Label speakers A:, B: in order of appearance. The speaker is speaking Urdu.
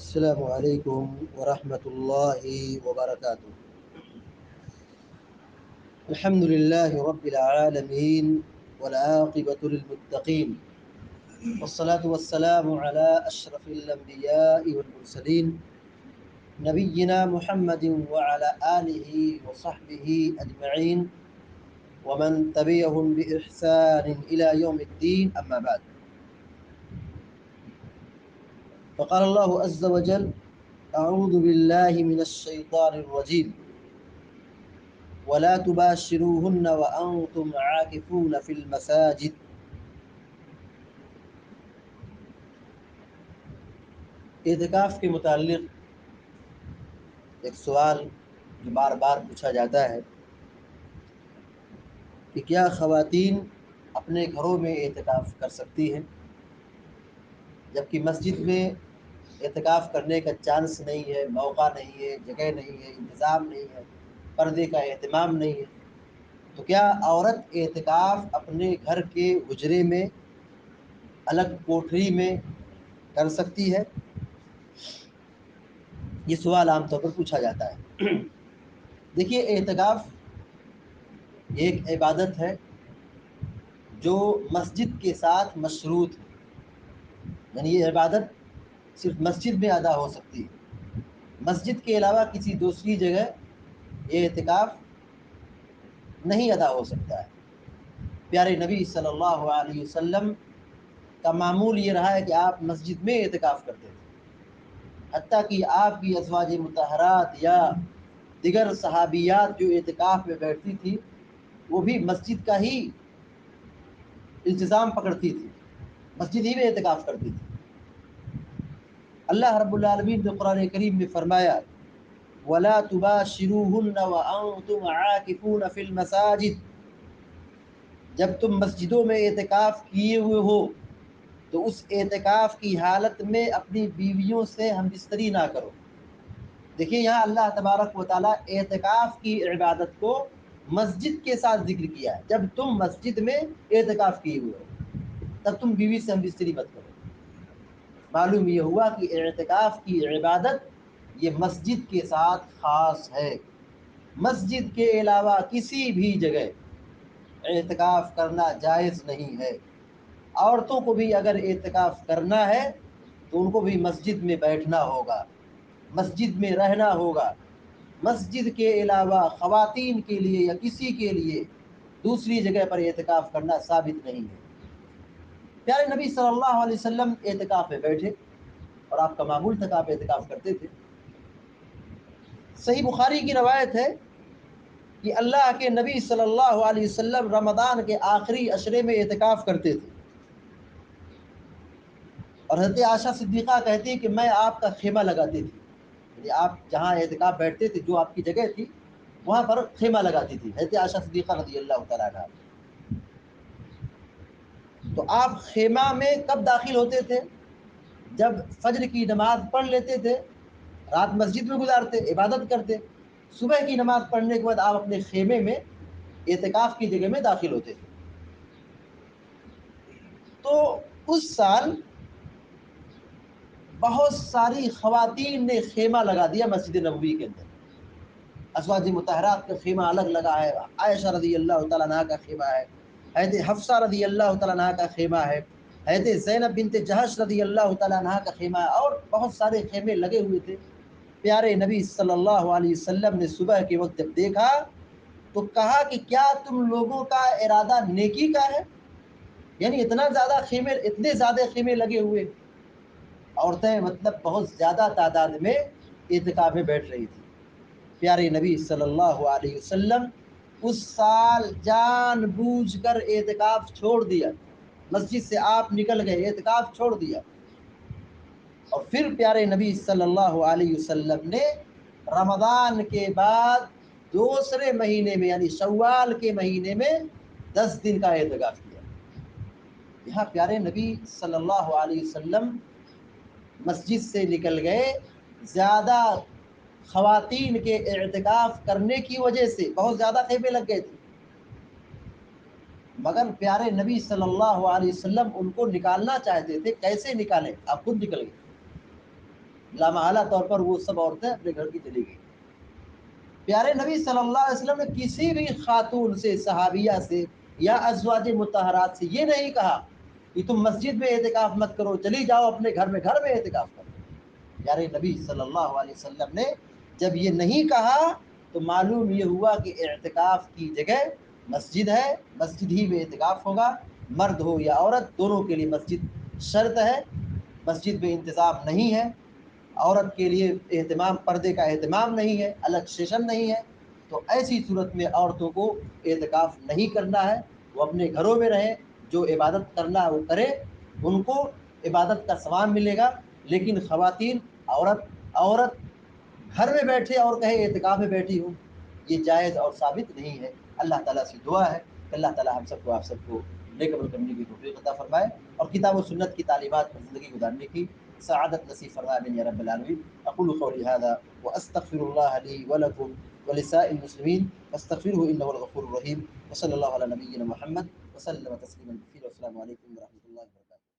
A: السلام عليكم ورحمة الله وبركاته. الحمد لله رب العالمين والعاقبة للمتقين، والصلاة والسلام على أشرف الأنبياء والمرسلين نبينا محمد وعلى آله وصحبه أجمعين ومن تبعهم بإحسان إلى يوم الدين، أما بعد. فقال الله عز وجل: أعوذ بالله من الشيطان الرجيم ولا تباشروهن وأنتم عاكفون في المساجد. اعتکاف کے متعلق ایک سوال جو بار بار پوچھا جاتا ہے کہ کیا خواتین اپنے گھروں میں اعتکاف کر سکتی ہیں، جبکہ مسجد میں اعتکاف کرنے کا چانس نہیں ہے، موقع نہیں ہے، جگہ نہیں ہے، انتظام نہیں ہے، پردے کا اہتمام نہیں ہے، تو کیا عورت اعتکاف اپنے گھر کے حجرے میں الگ کوٹھری میں کر سکتی ہے؟ یہ سوال عام طور پر پوچھا جاتا ہے۔ دیکھیے، اعتکاف ایک عبادت ہے جو مسجد کے ساتھ مشروط ہے، یعنی یہ عبادت صرف مسجد میں ادا ہو سکتی ہے، مسجد کے علاوہ کسی دوسری جگہ یہ اعتکاف نہیں ادا ہو سکتا ہے۔ پیارے نبی صلی اللہ علیہ وسلم کا معمول یہ رہا ہے کہ آپ مسجد میں اعتکاف کرتے تھے، حتیٰ کہ آپ کی ازواج مطہرات یا دیگر صحابیات جو اعتکاف میں بیٹھتی تھی وہ بھی مسجد کا ہی التزام پکڑتی تھی، مسجد ہی میں اعتکاف کرتی تھی۔ اللہ رب العالمین نے قرآن کریم میں فرمایا: وَلَا تُبَاشِرُوهُنَّ وَأَنْتُمْ عَاكِفُونَ فِي الْمَسَاجِدِ، جب تم مسجدوں میں اعتکاف کیے ہوئے ہو تو اس اعتکاف کی حالت میں اپنی بیویوں سے ہم بستری نہ کرو۔ دیکھیے، یہاں اللہ تبارک و تعالیٰ اعتکاف کی عبادت کو مسجد کے ساتھ ذکر کیا ہے۔ جب تم مسجد میں اعتکاف کیے ہوئے ہو تب تم بیوی سے ہم بستری مت کرو۔ معلوم یہ ہوا کہ اعتکاف کی عبادت یہ مسجد کے ساتھ خاص ہے، مسجد کے علاوہ کسی بھی جگہ اعتکاف کرنا جائز نہیں ہے۔ عورتوں کو بھی اگر اعتکاف کرنا ہے تو ان کو بھی مسجد میں بیٹھنا ہوگا، مسجد میں رہنا ہوگا۔ مسجد کے علاوہ خواتین کے لیے یا کسی کے لیے دوسری جگہ پر اعتکاف کرنا ثابت نہیں ہے۔ پیارے نبی صلی اللہ علیہ وسلم اعتکاف میں بیٹھے اور آپ کا معمول تک آپ اعتکاف کرتے تھے۔ صحیح بخاری کی روایت ہے کہ اللہ کے نبی صلی اللہ علیہ وسلم رمضان کے آخری عشرے میں اعتکاف کرتے تھے، اور حضرت عائشہ صدیقہ کہتی ہے کہ میں آپ کا خیمہ لگاتی تھی، یعنی آپ جہاں اعتکاف بیٹھتے تھے جو آپ کی جگہ تھی وہاں پر خیمہ لگاتی تھی حضرت عائشہ صدیقہ رضی اللہ تعالیٰ عنہا۔ تو آپ خیمہ میں کب داخل ہوتے تھے؟ جب فجر کی نماز پڑھ لیتے تھے، رات مسجد میں گزارتے، عبادت کرتے، صبح کی نماز پڑھنے کے بعد آپ اپنے خیمے میں اعتکاف کی جگہ میں داخل ہوتے تھے۔ تو اس سال بہت ساری خواتین نے خیمہ لگا دیا مسجد نبوی کے اندر، ازواج مطہرات کا خیمہ الگ لگا ہے، عائشہ رضی اللہ تعالیٰ عنہا کا خیمہ ہے، حضرت حفصہ رضی اللہ تعالیٰ عنہا کا خیمہ ہے، حضرت زینب بنت جہش رضی اللہ تعالیٰ عنہا کا خیمہ ہے، اور بہت سارے خیمے لگے ہوئے تھے۔ پیارے نبی صلی اللہ علیہ وسلم نے صبح کے وقت جب دیکھا تو کہا کہ کیا تم لوگوں کا ارادہ نیکی کا ہے؟ یعنی اتنا زیادہ خیمے، اتنے زیادہ خیمے لگے ہوئے، عورتیں مطلب بہت زیادہ تعداد میں اعتکاف میں بیٹھ رہی تھی۔ پیارے نبی صلی اللہ علیہ وسلم اس سال جان بوجھ کر اعتکاف چھوڑ دیا، مسجد سے آپ نکل گئے، اعتکاف چھوڑ دیا، اور پھر پیارے نبی صلی اللہ علیہ وسلم نے رمضان کے بعد دوسرے مہینے میں یعنی شوال کے مہینے میں 10 دن کا اعتکاف کیا۔ یہاں پیارے نبی صلی اللہ علیہ وسلم مسجد سے نکل گئے، زیادہ خواتین کے اعتکاف کرنے کی وجہ سے بہت زیادہ خیمے لگ گئے تھے، مگر پیارے نبی صلی اللہ علیہ وسلم ان کو نکالنا چاہتے تھے۔ کیسے نکالیں؟ آپ خود نکل گئے۔ لامحالہ طور پر وہ سب عورتیں اپنے گھر کی چلی گئی۔ پیارے نبی صلی اللہ علیہ وسلم نے کسی بھی خاتون سے، صحابیہ سے یا ازواج مطہرات سے یہ نہیں کہا کہ تم مسجد میں اعتکاف مت کرو، چلی جاؤ اپنے گھر میں اعتکاف کرو۔ پیارے نبی صلی اللہ علیہ وسلم نے جب یہ نہیں کہا تو معلوم یہ ہوا کہ اعتکاف کی جگہ مسجد ہے، مسجد ہی میں اعتکاف ہوگا، مرد ہو یا عورت دونوں کے لیے مسجد شرط ہے۔ مسجد میں انتظام نہیں ہے، عورت کے لیے اہتمام، پردے کا اہتمام نہیں ہے، الگ سیشن نہیں ہے، تو ایسی صورت میں عورتوں کو اعتکاف نہیں کرنا ہے، وہ اپنے گھروں میں رہیں، جو عبادت کرنا ہے وہ کرے، ان کو عبادت کا ثواب ملے گا۔ لیکن خواتین، عورت گھر میں بیٹھے اور کہے اعتکاف میں بیٹھی ہوں، یہ جائز اور ثابت نہیں ہے۔ اللہ تعالیٰ سے دعا ہے کہ اللہ تعالیٰ ہم سب کو، آپ سب کو نیک عمل کرنے کی توفیق عطا فرمائے اور کتاب و سنت کی تعلیمات پر زندگی گزارنے کی سعادت نصیب فرمائے آمین یا رب العالمین۔ اقول قولی هذا واستغفر الله لي ولكم ولسائر المسلمين فاستغفروه انه الغفور الرحيم، وصلى الله على نبينا محمد وسلم تسليما كثيرا، والسلام عليكم ورحمة الله وبركاته۔